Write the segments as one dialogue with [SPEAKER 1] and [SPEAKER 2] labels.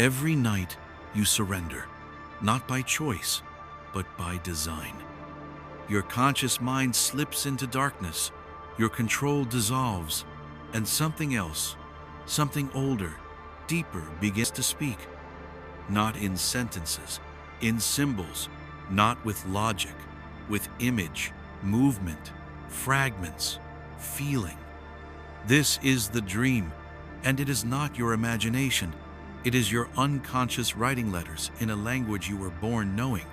[SPEAKER 1] Every night you surrender, not by choice, but by design. Your conscious mind slips into darkness, your control dissolves, and something else, something older, deeper, begins to speak. Not in sentences, in symbols, not with logic, with image, movement, fragments, feeling. This is the dream, and it is not your imagination. It is your unconscious writing letters in a language you were born knowing,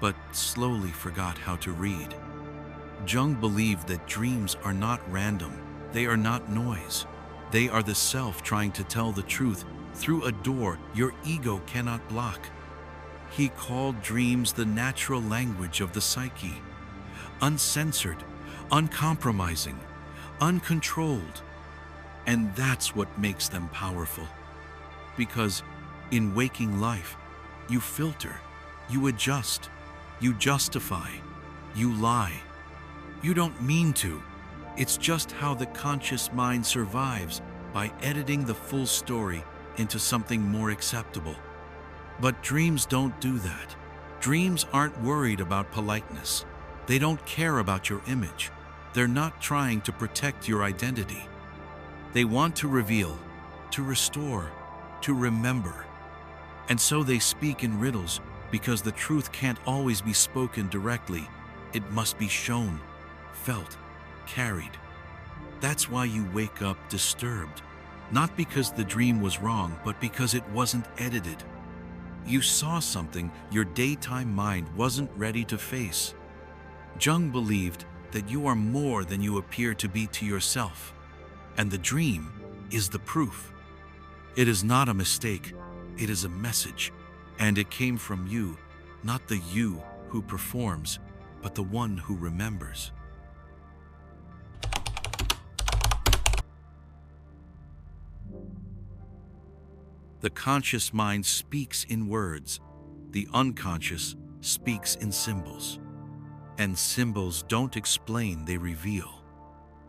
[SPEAKER 1] but slowly forgot how to read. Jung believed that dreams are not random, they are not noise. They are the self trying to tell the truth through a door your ego cannot block. He called dreams the natural language of the psyche, uncensored, uncompromising, uncontrolled. And that's what makes them powerful. Because in waking life, you filter, you adjust, you justify, you lie. You don't mean to. It's just how the conscious mind survives, by editing the full story into something more acceptable. But dreams don't do that. Dreams aren't worried about politeness. They don't care about your image. They're not trying to protect your identity. They want to reveal, to restore, to remember. And so they speak in riddles, because the truth can't always be spoken directly. It must be shown, felt, carried. That's why you wake up disturbed, not because the dream was wrong, but because it wasn't edited. You saw something your daytime mind wasn't ready to face. Jung believed that you are more than you appear to be to yourself, and the dream is the proof. It is not a mistake, it is a message, and it came from you, not the you who performs, but the one who remembers. The conscious mind speaks in words, the unconscious speaks in symbols. And symbols don't explain, they reveal.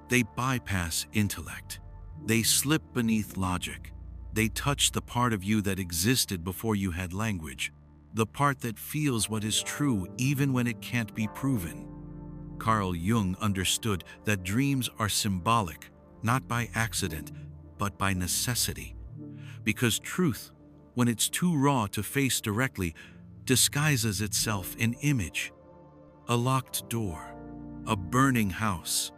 [SPEAKER 1] They bypass intellect. They slip beneath logic. They touch the part of you that existed before you had language, the part that feels what is true even when it can't be proven. Carl Jung understood that dreams are symbolic, not by accident, but by necessity. Because truth, when it's too raw to face directly, disguises itself in image. A locked door, a burning house,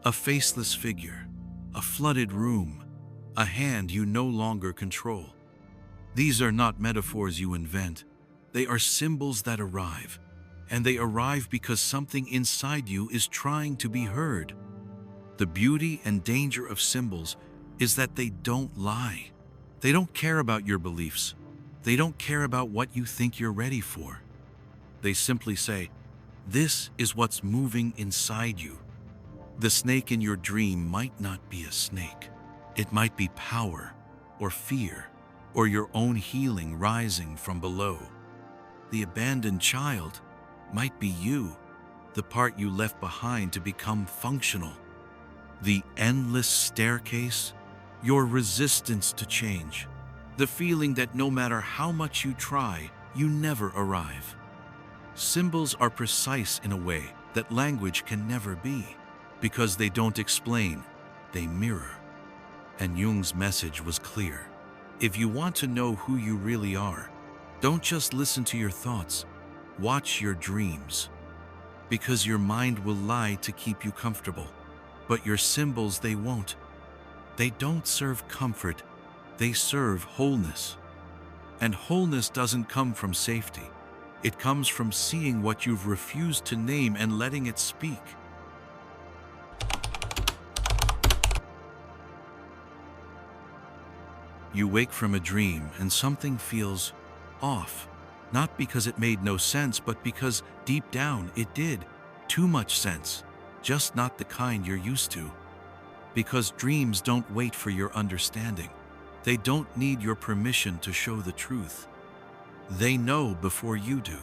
[SPEAKER 1] a faceless figure, a flooded room, a hand you no longer control. These are not metaphors you invent. They are symbols that arrive, and they arrive because something inside you is trying to be heard. The beauty and danger of symbols is that they don't lie. They don't care about your beliefs. They don't care about what you think you're ready for. They simply say, this is what's moving inside you. The snake in your dream might not be a snake. It might be power, or fear, or your own healing rising from below. The abandoned child might be you, the part you left behind to become functional. The endless staircase, your resistance to change. The feeling that no matter how much you try, you never arrive. Symbols are precise in a way that language can never be, because they don't explain, they mirror. And Jung's message was clear. If you want to know who you really are, don't just listen to your thoughts, watch your dreams. Because your mind will lie to keep you comfortable, but your symbols, they won't. They don't serve comfort, they serve wholeness. And wholeness doesn't come from safety. It comes from seeing what you've refused to name and letting it speak. You wake from a dream and something feels off, not because it made no sense, but because deep down it did. Too much sense, just not the kind you're used to. Because dreams don't wait for your understanding. They don't need your permission to show the truth. They know before you do.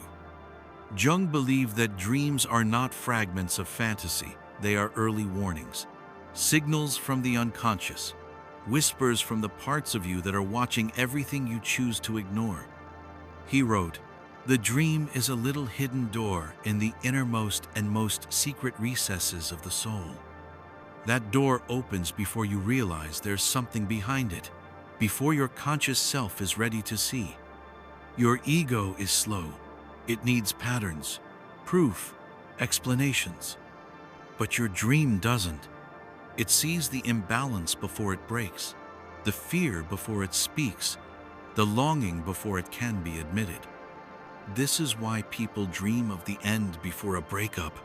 [SPEAKER 1] Jung believed that dreams are not fragments of fantasy. They are early warnings, signals from the unconscious. whispers from the parts of you that are watching everything you choose to ignore. He wrote, "The dream is a little hidden door in the innermost and most secret recesses of the soul. That door opens before you realize there's something behind it, before your conscious self is ready to see. Your ego is slow. It needs patterns, proof, explanations. But your dream doesn't. It sees the imbalance before it breaks, the fear before it speaks, the longing before it can be admitted. This is why people dream of the end before a breakup,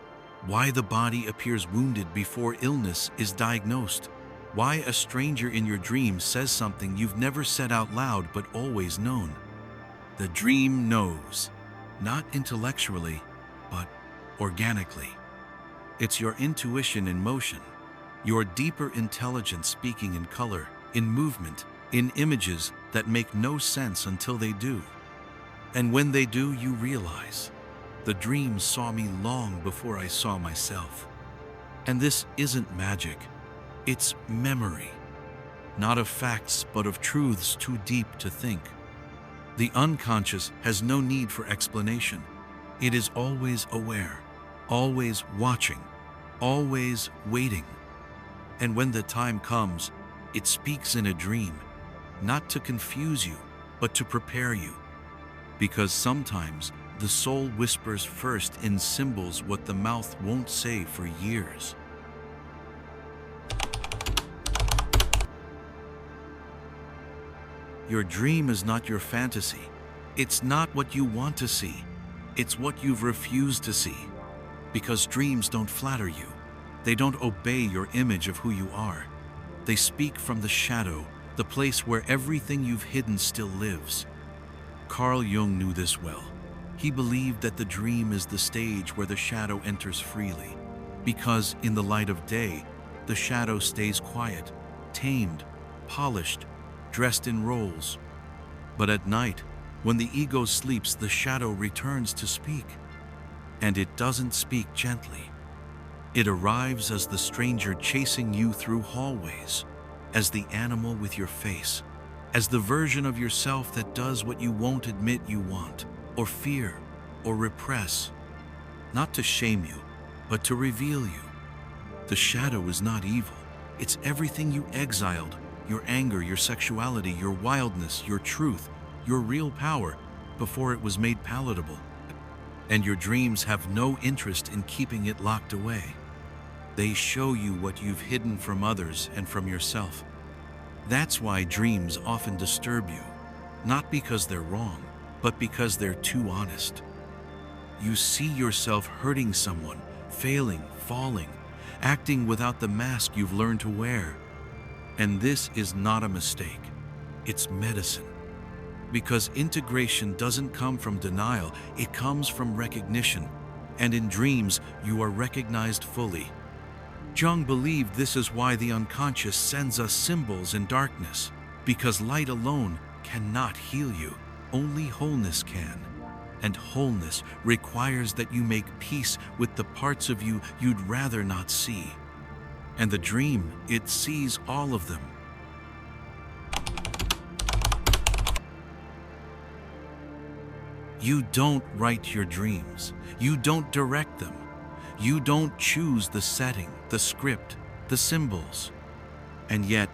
[SPEAKER 1] why the body appears wounded before illness is diagnosed, why a stranger in your dream says something you've never said out loud but always known. The dream knows, not intellectually, but organically. It's your intuition in motion, your deeper intelligence speaking in color, in movement, in images that make no sense until they do. And when they do, you realize, the dream saw me long before I saw myself. And this isn't magic, it's memory. Not of facts, but of truths too deep to think. The unconscious has no need for explanation. It is always aware, always watching, always waiting. And when the time comes, it speaks in a dream, not to confuse you, but to prepare you. Because sometimes the soul whispers first in symbols what the mouth won't say for years. Your dream is not your fantasy. It's not what you want to see. It's what you've refused to see. Because dreams don't flatter you. They don't obey your image of who you are. They speak from the shadow, the place where everything you've hidden still lives. Carl Jung knew this well. He believed that the dream is the stage where the shadow enters freely. Because in the light of day, the shadow stays quiet, tamed, polished, dressed in roles. But at night, when the ego sleeps, the shadow returns to speak. And it doesn't speak gently. It arrives as the stranger chasing you through hallways, as the animal with your face, as the version of yourself that does what you won't admit you want, or fear, or repress. Not to shame you, but to reveal you. The shadow is not evil. It's everything you exiled, your anger, your sexuality, your wildness, your truth, your real power, before it was made palatable. And your dreams have no interest in keeping it locked away. They show you what you've hidden from others and from yourself. That's why dreams often disturb you, not because they're wrong, but because they're too honest. You see yourself hurting someone, failing, falling, acting without the mask you've learned to wear. And this is not a mistake, it's medicine. Because integration doesn't come from denial, it comes from recognition. And in dreams, you are recognized fully. Jung believed this is why the unconscious sends us symbols in darkness, because light alone cannot heal you, only wholeness can. And wholeness requires that you make peace with the parts of you you'd rather not see. And the dream, it sees all of them. You don't write your dreams. You don't direct them. You don't choose the setting, the script, the symbols. And yet,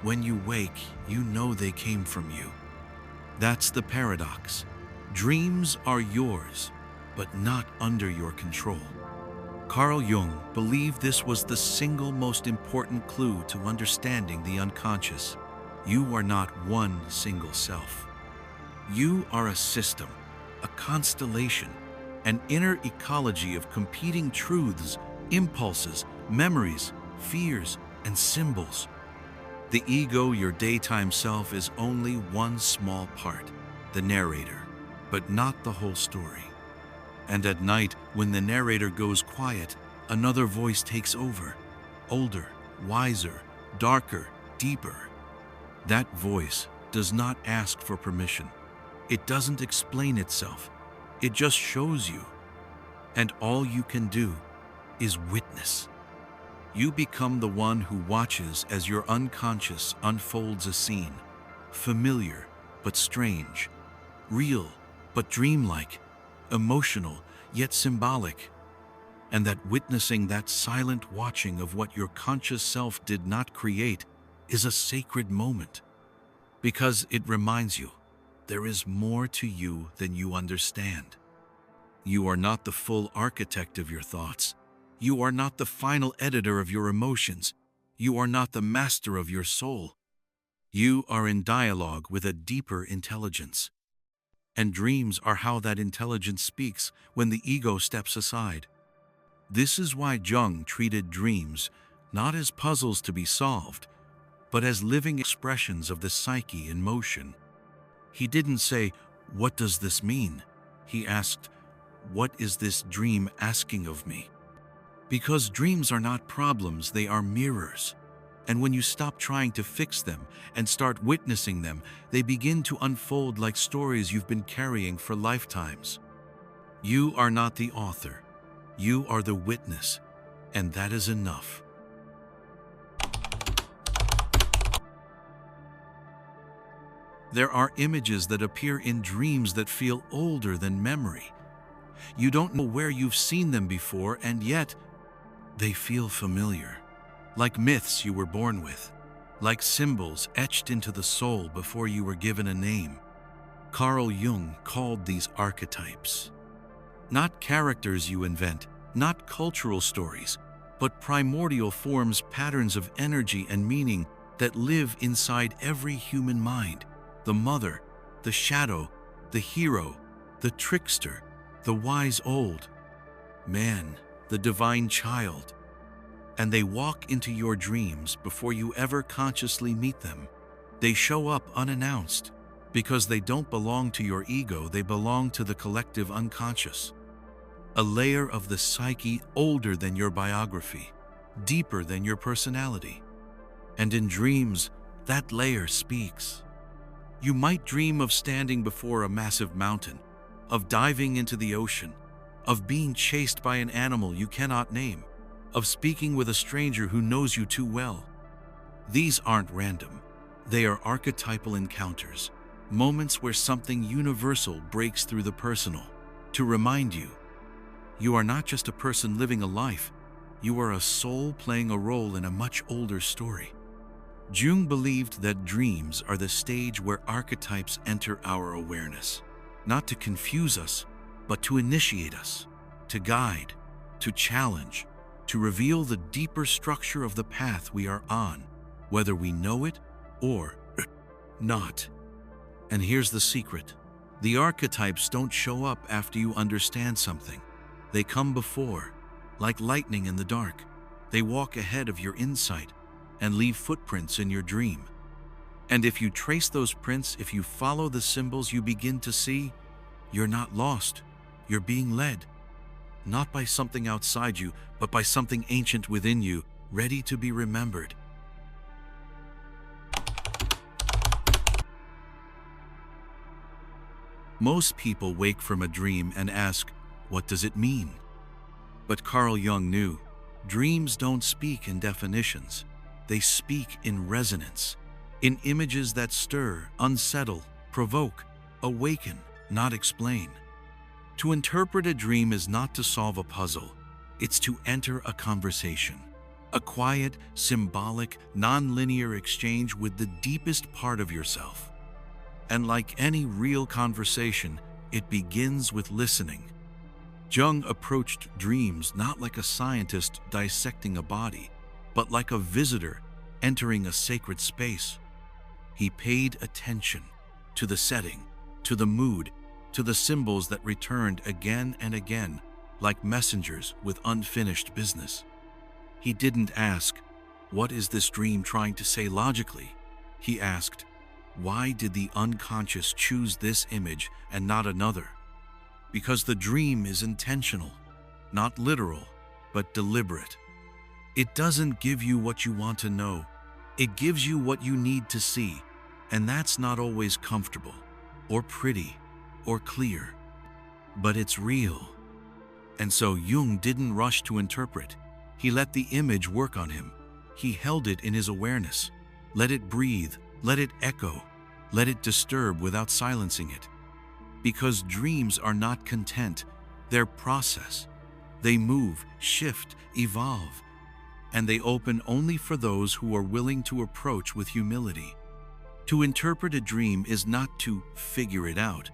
[SPEAKER 1] when you wake, you know they came from you. That's the paradox. Dreams are yours, but not under your control. Carl Jung believed this was the single most important clue to understanding the unconscious. You are not one single self. You are a system, a constellation, an inner ecology of competing truths, impulses, memories, fears, and symbols. The ego, your daytime self, is only one small part, the narrator, but not the whole story. And at night, when the narrator goes quiet, another voice takes over, older, wiser, darker, deeper. That voice does not ask for permission. It doesn't explain itself. It just shows you. And all you can do is witness. You become the one who watches as your unconscious unfolds a scene, familiar but strange, real but dreamlike, emotional yet symbolic, and that witnessing that silent watching of what your conscious self did not create is a sacred moment, because it reminds you there is more to you than you understand. You are not the full architect of your thoughts. You are not the final editor of your emotions. You are not the master of your soul. You are in dialogue with a deeper intelligence. And dreams are how that intelligence speaks when the ego steps aside. This is why Jung treated dreams not as puzzles to be solved, but as living expressions of the psyche in motion. He didn't say, "What does this mean?" He asked, "What is this dream asking of me?" Because dreams are not problems, they are mirrors. And when you stop trying to fix them and start witnessing them, they begin to unfold like stories you've been carrying for lifetimes. You are not the author. You are the witness, and that is enough. There are images that appear in dreams that feel older than memory. You don't know where you've seen them before, and yet they feel familiar. Like myths you were born with, like symbols etched into the soul before you were given a name. Carl Jung called these archetypes. Not characters you invent, not cultural stories, but primordial forms, patterns of energy and meaning that live inside every human mind. The mother, the shadow, the hero, the trickster, the wise old man, the divine child. And they walk into your dreams before you ever consciously meet them. They show up unannounced because they don't belong to your ego, they belong to the collective unconscious. A layer of the psyche older than your biography, deeper than your personality. And in dreams, that layer speaks. You might dream of standing before a massive mountain, of diving into the ocean, of being chased by an animal you cannot name, of speaking with a stranger who knows you too well. These aren't random. They are archetypal encounters, moments where something universal breaks through the personal, to remind you, you are not just a person living a life, you are a soul playing a role in a much older story. Jung believed that dreams are the stage where archetypes enter our awareness, not to confuse us, but to initiate us, to guide, to challenge, to reveal the deeper structure of the path we are on, whether we know it or not. And here's the secret. The archetypes don't show up after you understand something. They come before, like lightning in the dark. They walk ahead of your insight and leave footprints in your dream. And if you trace those prints, if you follow the symbols you begin to see, you're not lost. You're being led. Not by something outside you, but by something ancient within you, ready to be remembered. Most people wake from a dream and ask, what does it mean? But Carl Jung knew, dreams don't speak in definitions. They speak in resonance, in images that stir, unsettle, provoke, awaken, not explain. To interpret a dream is not to solve a puzzle, it's to enter a conversation. A quiet, symbolic, non-linear exchange with the deepest part of yourself. And like any real conversation, it begins with listening. Jung approached dreams not like a scientist dissecting a body, but like a visitor entering a sacred space. He paid attention to the setting, to the mood, to the symbols that returned again and again, like messengers with unfinished business. He didn't ask, what is this dream trying to say logically? He asked, why did the unconscious choose this image and not another? Because the dream is intentional, not literal, but deliberate. It doesn't give you what you want to know. It gives you what you need to see, and that's not always comfortable, or pretty, or clear. But it's real. And so Jung didn't rush to interpret. He let the image work on him. He held it in his awareness. Let it breathe, let it echo, let it disturb without silencing it. Because dreams are not content, they're process. They move, shift, evolve, and they open only for those who are willing to approach with humility. To interpret a dream is not to figure it out,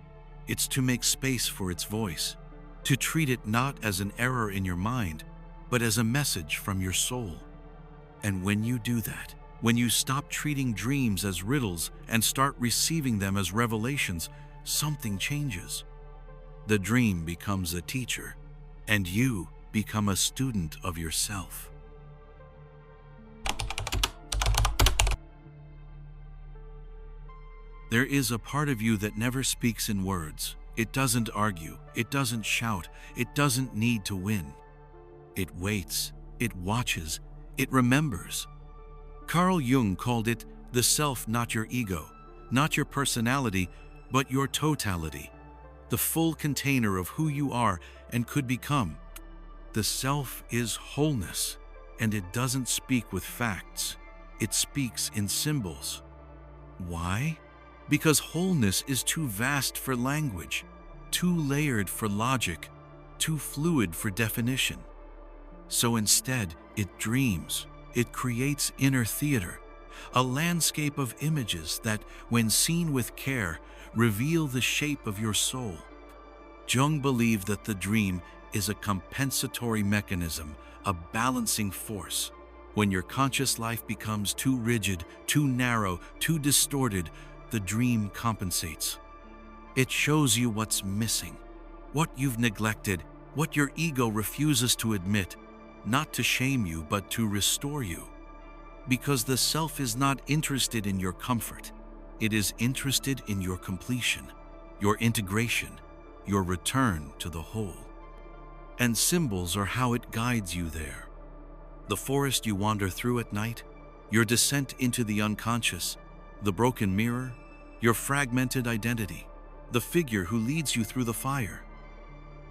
[SPEAKER 1] it's to make space for its voice, to treat it not as an error in your mind, but as a message from your soul. And when you do that, when you stop treating dreams as riddles and start receiving them as revelations, something changes. The dream becomes a teacher, and you become a student of yourself. There is a part of you that never speaks in words. It doesn't argue, it doesn't shout, it doesn't need to win. It waits, it watches, it remembers. Carl Jung called it the self, not your ego, not your personality, but your totality, the full container of who you are and could become. The self is wholeness, and it doesn't speak with facts. It speaks in symbols. Why? Because wholeness is too vast for language, too layered for logic, too fluid for definition. So instead, it dreams. It creates inner theater, a landscape of images that, when seen with care, reveal the shape of your soul. Jung believed that the dream is a compensatory mechanism, a balancing force. When your conscious life becomes too rigid, too narrow, too distorted, the dream compensates. It shows you what's missing, what you've neglected, what your ego refuses to admit, not to shame you, but to restore you. Because the self is not interested in your comfort. It is interested in your completion, your integration, your return to the whole. And symbols are how it guides you there. The forest you wander through at night, your descent into the unconscious, the broken mirror, your fragmented identity, the figure who leads you through the fire,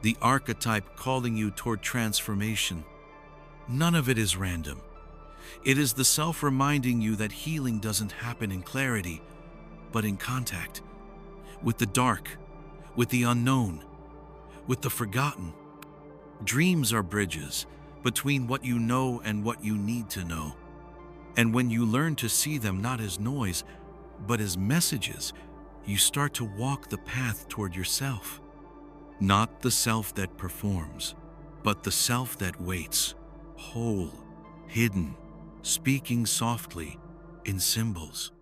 [SPEAKER 1] the archetype calling you toward transformation. None of it is random. It is the self reminding you that healing doesn't happen in clarity, but in contact with the dark, with the unknown, with the forgotten. Dreams are bridges between what you know and what you need to know. And when you learn to see them not as noise, but as messages, you start to walk the path toward yourself. Not the self that performs, but the self that waits, whole, hidden, speaking softly in symbols.